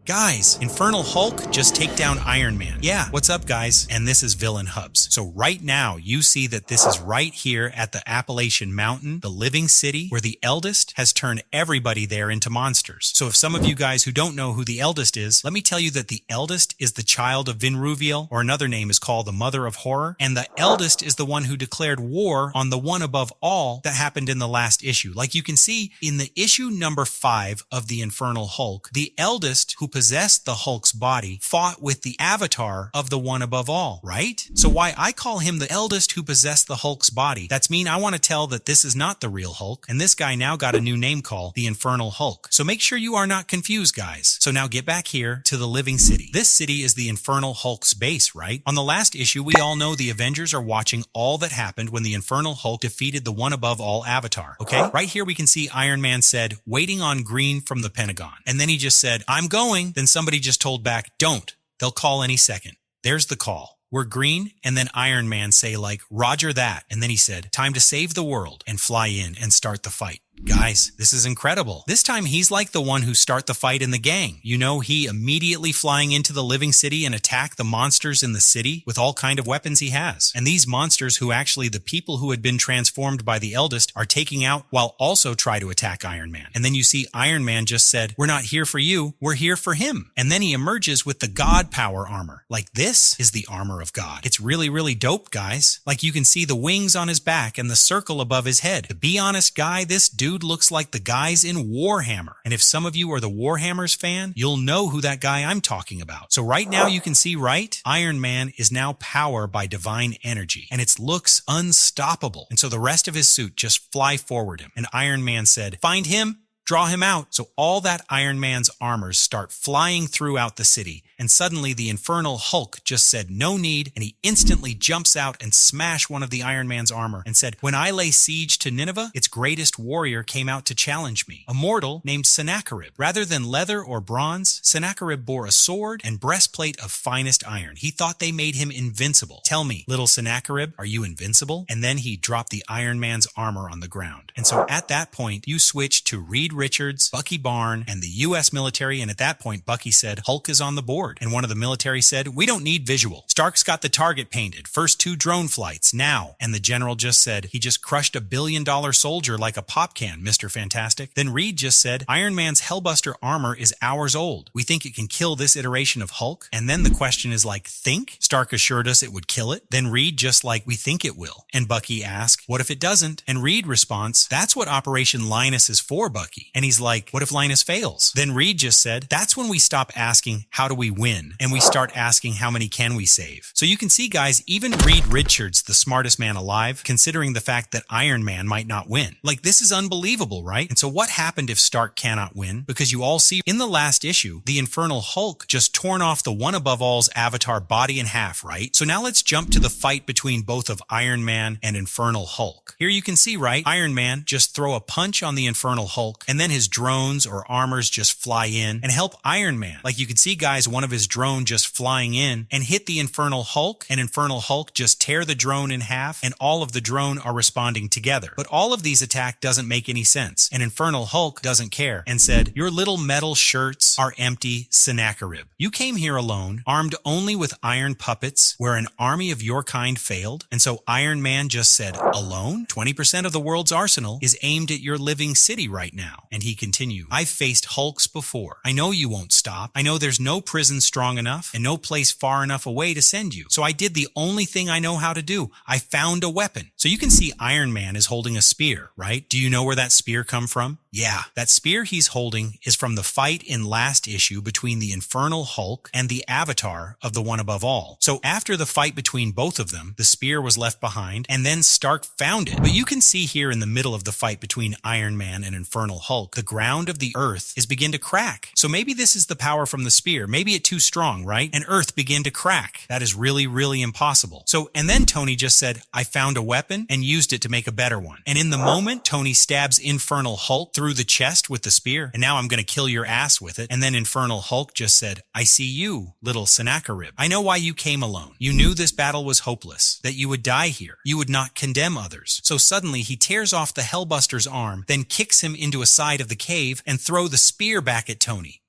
Guys, Infernal Hulk, just take down Iron Man. Yeah, what's up guys? And this is Villain Hubs. So right now, you see that this is right here at the Appalachian Mountain, the living city, where the Eldest has turned everybody there into monsters. So if some of you guys who don't know who the Eldest is, let me tell you that the Eldest is the child of Vinruviel, or another name is called the Mother of Horror, and the Eldest is the one who declared war on the one above all that happened in the last issue. Like you can see in the issue number 5 of the Infernal Hulk, the Eldest who possessed the Hulk's body fought with the avatar of the one above all, right? So why I call him the Eldest who possessed the Hulk's body, that's mean I want to tell that this is not the real Hulk, and this guy now got a new name called the Infernal Hulk. So make sure you are not confused, guys. So now get back here to the living city. This city is the Infernal Hulk's base, right? On the last issue, we all know the Avengers are watching all that happened when the Infernal Hulk defeated the one above all avatar, okay? Right here we can see Iron Man said, waiting on green from the Pentagon. And then he just said, I'm going. Then somebody just told back, don't. They'll call any second. There's the call. We're green, and then Iron Man say like, Roger that. And then he said, time to save the world, and fly in and start the fight. Guys, this is incredible. This time he's like the one who start the fight in the gang. You know, he immediately flying into the living city and attack the monsters in the city with all kind of weapons he has. And these monsters who actually the people who had been transformed by the Eldest are taking out while also try to attack Iron Man. And then you see Iron Man just said, we're not here for you, we're here for him. And then he emerges with the God Power armor. Like this is the armor of God. It's really, really dope, guys. Like you can see the wings on his back and the circle above his head. To be honest, guy, this dude looks like the guys in Warhammer. And if some of you are the Warhammers fan, you'll know who that guy I'm talking about. So right now you can see, right? Iron Man is now powered by divine energy, and it looks unstoppable. And so the rest of his suit just fly forward him. And Iron Man said, find him, draw him out. So all that Iron Man's armors start flying throughout the city. And suddenly the Infernal Hulk just said no need, and he instantly jumps out and smashed one of the Iron Man's armor and said, when I lay siege to Nineveh, its greatest warrior came out to challenge me, a mortal named Sennacherib. Rather than leather or bronze, Sennacherib bore a sword and breastplate of finest iron. He thought they made him invincible. Tell me, little Sennacherib, are you invincible? And then he dropped the Iron Man's armor on the ground. And so at that point, you switch to Reed Richards, Bucky Barnes, and the U.S. military, and at that point, Bucky said, Hulk is on the board. And one of the military said, we don't need visual. Stark's got the target painted. First 2 drone flights, now. And the general just said, he just crushed $1 billion soldier like a pop can, Mr. Fantastic. Then Reed just said, Iron Man's Hellbuster armor is hours old. We think it can kill this iteration of Hulk. And then the question is like, think? Stark assured us it would kill it. Then Reed just like, we think it will. And Bucky asked, what if it doesn't? And Reed responds, that's what Operation Linus is for, Bucky. And he's like, what if Linus fails? Then Reed just said, that's when we stop asking, how do we win? And we start asking, how many can we save? So you can see, guys, even Reed Richards, the smartest man alive, considering the fact that Iron Man might not win. Like, this is unbelievable, right? And so what happened if Stark cannot win? Because you all see in the last issue, the Infernal Hulk just torn off the one above all's avatar body in half, right? So now let's jump to the fight between both of Iron Man and Infernal Hulk. Here you can see, right? Iron Man just throw a punch on the Infernal Hulk, and then his drones or armors just fly in and help Iron Man. Like you can see, guys, one of his drone just flying in and hit the Infernal Hulk, and Infernal Hulk just tear the drone in half, and all of the drone are responding together. But all of these attacks doesn't make any sense, and Infernal Hulk doesn't care and said, your little metal shirts are empty, Sennacherib. You came here alone, armed only with iron puppets, where an army of your kind failed. And so Iron Man just said, alone? 20% of the world's arsenal is aimed at your living city right now. And he continued, I've faced Hulks before. I know you won't stop. I know there's no prison strong enough and no place far enough away to send you. So I did the only thing I know how to do. I found a weapon. So you can see Iron Man is holding a spear, right? Do you know where that spear come from? Yeah, that spear he's holding is from the fight in last issue between the Infernal Hulk and the avatar of the one above all. So after the fight between both of them, the spear was left behind, and then Stark found it. But you can see here in the middle of the fight between Iron Man and Infernal Hulk, the ground of the earth is begin to crack. So maybe this is the power from the spear. Maybe it's too strong, right? And earth begin to crack. That is really, really impossible. So, and then Tony just said, I found a weapon and used it to make a better one. And in the moment, Tony stabs Infernal Hulk through the chest with the spear, and now I'm going to kill your ass with it. And then Infernal Hulk just said, I see you, little Sennacherib. I know why you came alone. You knew this battle was hopeless, that you would die here. You would not condemn others. So suddenly he tears off the Hellbuster's arm, then kicks him into a side of the cave and throw the spear back at Tony.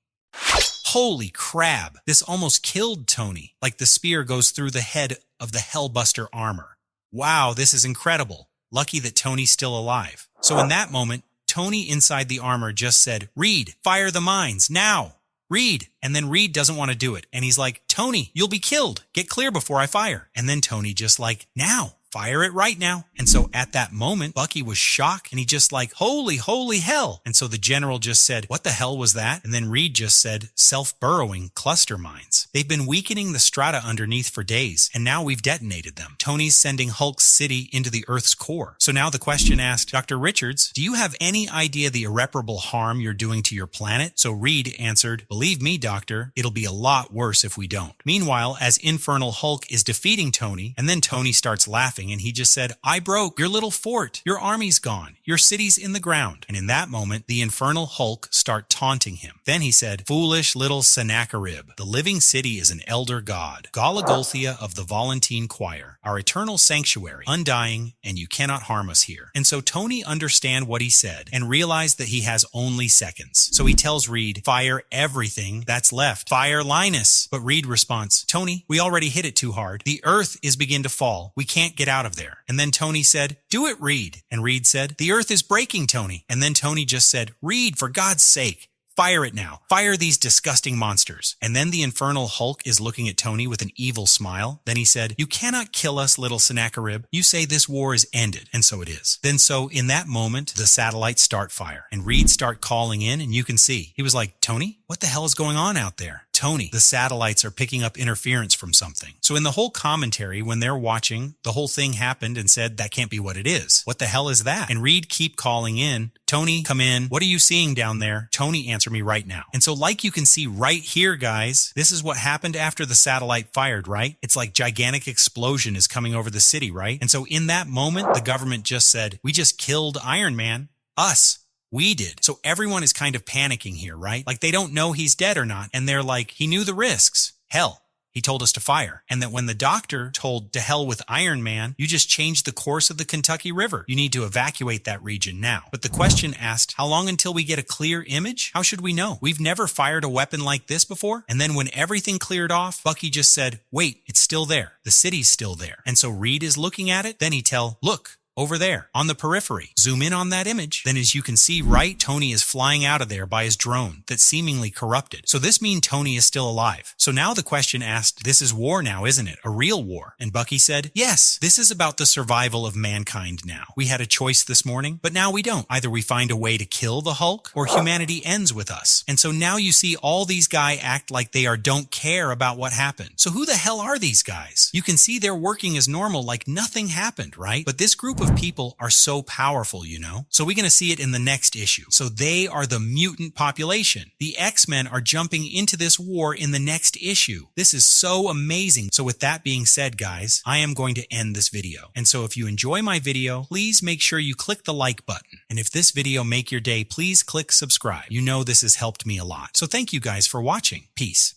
Holy crab, this almost killed Tony. Like the spear goes through the head of the Hellbuster Armor. Wow, this is incredible. Lucky that Tony's still alive. So in that moment, Tony inside the armor just said, Reed, fire the mines, now! Reed! And then Reed doesn't want to do it. And he's like, Tony, you'll be killed. Get clear before I fire. And then Tony just like, now! Fire it right now. And so at that moment, Bucky was shocked and he just like, holy hell. And so the general just said, what the hell was that? And then Reed just said, self-burrowing cluster mines. They've been weakening the strata underneath for days, and now we've detonated them. Tony's sending Hulk's city into the Earth's core. So now the question asked, Dr. Richards, do you have any idea the irreparable harm you're doing to your planet? So Reed answered, believe me, Doctor, it'll be a lot worse if we don't. Meanwhile, as Infernal Hulk is defeating Tony, and then Tony starts laughing, and he just said, I broke your little fort. Your army's gone. Your city's in the ground. And in that moment, the Infernal Hulk start taunting him. Then he said, foolish little Sennacherib, the living city is an elder god, Golgolthia of the Volantine Choir, our eternal sanctuary, undying, and you cannot harm us here. And so Tony understand what he said and realized that he has only seconds. So he tells Reed, fire everything that's left. Fire Linus. But Reed responds, Tony, we already hit it too hard. The earth is begin to fall. We can't get out of there. And then Tony said, do it, Reed. And Reed said, the earth is breaking, Tony. And then Tony just said, Reed, for God's sake, fire it now. Fire these disgusting monsters. And then the Infernal Hulk is looking at Tony with an evil smile. Then he said, you cannot kill us, little Sennacherib. You say this war is ended. And so it is. Then so in that moment, the satellites start fire and Reed start calling in, and you can see. He was like, Tony, what the hell is going on out there? Tony, the satellites are picking up interference from something. So in the whole commentary, when they're watching, the whole thing happened and said, that can't be what it is. What the hell is that? And Reed keep calling in, Tony, come in. What are you seeing down there? Tony, answer me right now. And so like you can see right here, guys, this is what happened after the satellite fired, right? It's like gigantic explosion is coming over the city, right? And so in that moment, the government just said, we just killed Iron Man. Us. We did. So everyone is kind of panicking here, right? Like they don't know he's dead or not. And they're like, he knew the risks. Hell, he told us to fire. And that when the doctor told to hell with Iron Man, you just changed the course of the Kentucky River. You need to evacuate that region now. But the question asked, how long until we get a clear image? How should we know? We've never fired a weapon like this before. And then when everything cleared off, Bucky just said, wait, it's still there. The city's still there. And so Reed is looking at it. Then he tell, look. Over there, on the periphery. Zoom in on that image. Then as you can see, right, Tony is flying out of there by his drone that's seemingly corrupted. So this means Tony is still alive. So now the question asked, this is war now, isn't it? A real war. And Bucky said, yes, this is about the survival of mankind now. We had a choice this morning, but now we don't. Either we find a way to kill the Hulk, or humanity ends with us. And so now you see all these guys act like they don't care about what happened. So who the hell are these guys? You can see they're working as normal like nothing happened, right? But this group of people are so powerful, you know? So we're going to see it in the next issue. So they are the mutant population. The X-Men are jumping into this war in the next issue. This is so amazing. So with that being said, guys, I am going to end this video. And so if you enjoy my video, please make sure you click the like button. And if this video make your day, please click subscribe. You know this has helped me a lot. So thank you guys for watching. Peace.